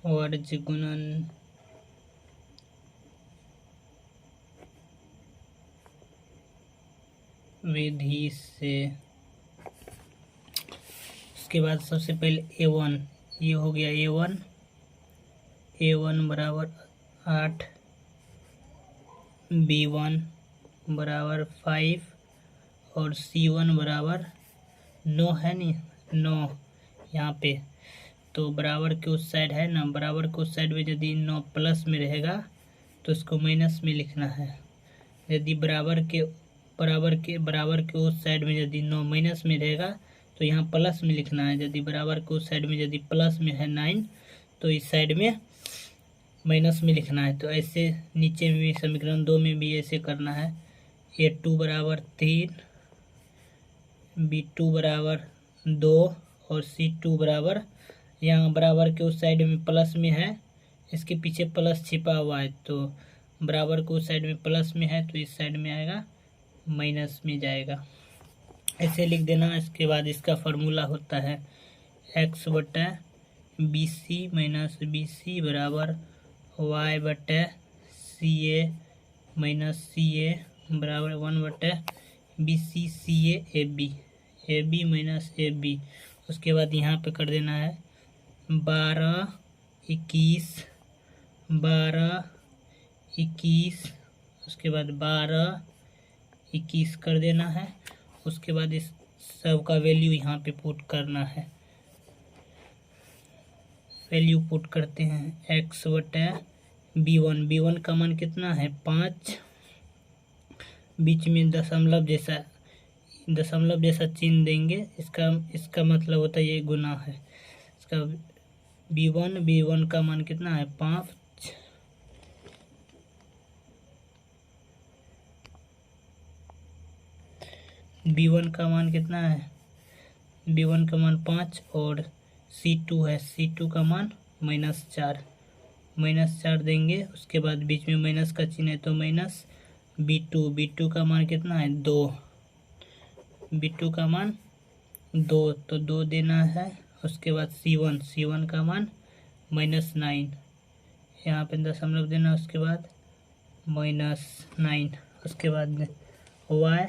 Verge गुणन विधि से। उसके बाद सबसे पहले A1, ये हो गया A1 बराबर 8, B1 बराबर 5 और C1 बराबर 9 है नहीं, 9 यहाँ पे। तो बराबर के उस साइड है ना, बराबर के उस साइड में यदि 9 प्लस में रहेगा तो इसको माइनस में लिखना है। यदि बराबर के उस साइड में यदि 9 माइनस में रहेगा तो यहाँ प्लस में लिखना है। यदि बराबर के उस साइड में यदि प्लस में है 9 तो इस साइड में माइनस में लिखना है। तो ऐसे नीचे में भी समीकरण 2 में भी ऐसे करना है। A2 बराबर 3, B2 बराबर 2 और C2 बराबर, यहाँ बराबर के उस साइड में प्लस में है, इसके पीछे प्लस छिपा हुआ है, तो बराबर को उस साइड में प्लस में है तो इस साइड में आएगा माइनस में जाएगा। ऐसे लिख देना। इसके बाद इसका फार्मूला होता है x बटा BC माइनस BC बराबर y बटा CA माइनस CA बराबर 1 बटा BC CA AB minus AB। उसके बाद यहाँ पे कर देना है 12 21, उसके बाद 12 21 कर देना है। उसके बाद इस सब का वैल्यू यहाँ पे पुट करना है। वैल्यू पुट करते हैं x बटा B1 का मान कितना है 5, बीच में दशमलव जैसा चिन्ह देंगे, इसका मतलब होता है ये गुना है। इसका B1 का मान कितना है 5, B1 का मान कितना है, B1 का मान 5 और C2 है, C2 का मान -4 देंगे। उसके बाद बीच में माइनस का चिन्ह है तो माइनस B2 का मान कितना है 2, B2 का मान 2 तो 2 देना है। उसके बाद C1 का मान -9, यहाँ पे दशमलव देना। उसके बाद -9, उसके बाद y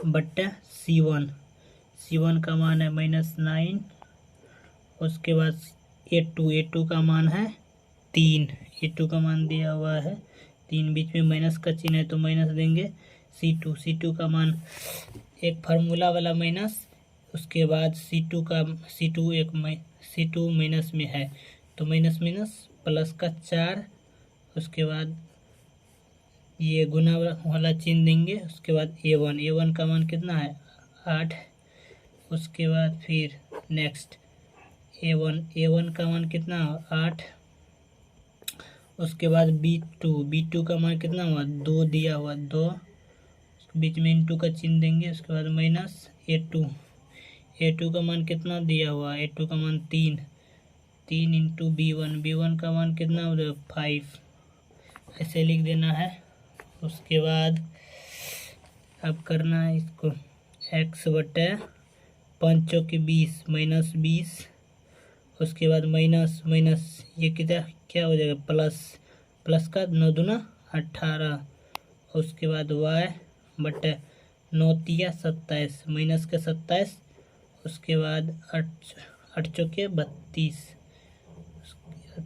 बट्टा C1 का मान है -9। उसके बाद A2 का मान है 3, A2 का मान दिया हुआ है 3, बीच में माइनस का चिन्ह है तो माइनस देंगे। C2 का मान एक फार्मूला वाला माइनस। उसके बाद C2 माइनस में है तो माइनस प्लस का 4। उसके बाद ये गुना वाला चिन्ह देंगे। उसके बाद A1 का मान कितना है 8। उसके बाद फिर नेक्स्ट A1 का मान कितना 8। उसके बाद B2 का मान कितना हुआ 2 दिया हुआ 2, बीच में इंटू का चिन्ह देंगे। उसके बाद माइनस A2 का मान कितना दिया हुआ, A2 का मान 3 इंटू B1 का मान कितना हो जाएगा 5, ऐसे लिख देना है। उसके बाद अब करना है इसको x बटा 5 के 20 -20। उसके बाद माइनस ये क्या हो जाएगा प्लस का 9 दूना 18। उसके बाद y बटा 9 तिया 27 माइनस के 27। उसके बाद 8 चौके 32।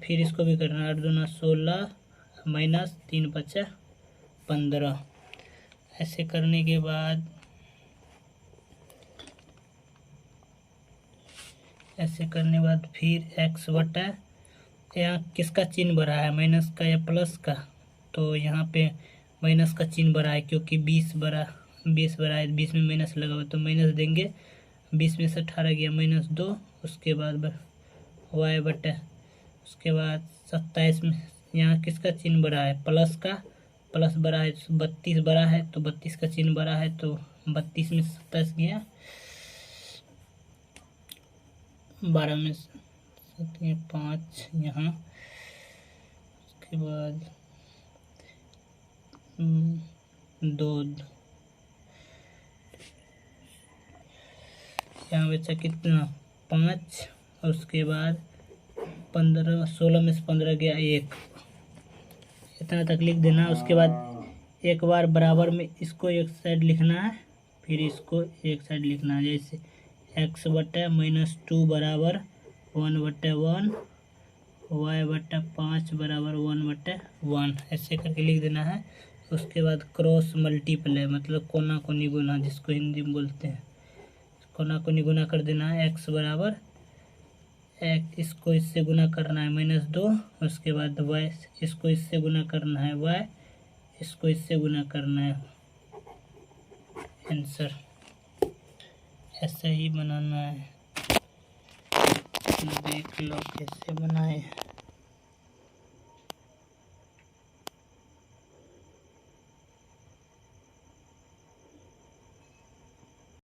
फिर इसको भी करना 8 दूना 16 माइनस 3 बचा 15। ऐसे करने के बाद फिर x बटा, यहाँ किसका चिन्ह बढ़ा है माइनस का या प्लस का, तो यहाँ पे माइनस का चिन्ह बढ़ा है क्योंकि 20 बढ़ा है, 20 में माइनस लगा हुआ तो माइनस देंगे। 20 में से 18 गया -2। उसके बाद y बटा, उसके बाद 27 में यहाँ किसका चिन्ह बढ़ा है प्लस का, प्लस बड़ा है 32 बड़ा है तो 32 का चिन्ह बड़ा है तो 32 में 27 गया, 12 में 5 यहाँ। उसके बाद 2 यहाँ बचा कितना 5। उसके बाद 15 16 में से 15 गया 1, इतना तक लिख देना। उसके बाद एक बार बराबर में इसको एक साइड लिखना है, फिर इसको एक साइड लिखना है। जैसे x/-2 बराबर 1/1, y/5 बराबर 1/1, ऐसे करके लिख देना है। उसके बाद क्रॉस मल्टीप्लाई मतलब कोना कोनी गुना, जिसको हिंदी में बोलते हैं, कोना कोनी गुना कर देना है। x बराबर इसको इससे गुना करना है -2, उसके बाद y इसको इससे गुना करना है, y इसको इससे गुना करना है। आंसर ऐसे ही बनाना है, देख लो कैसे बनाए।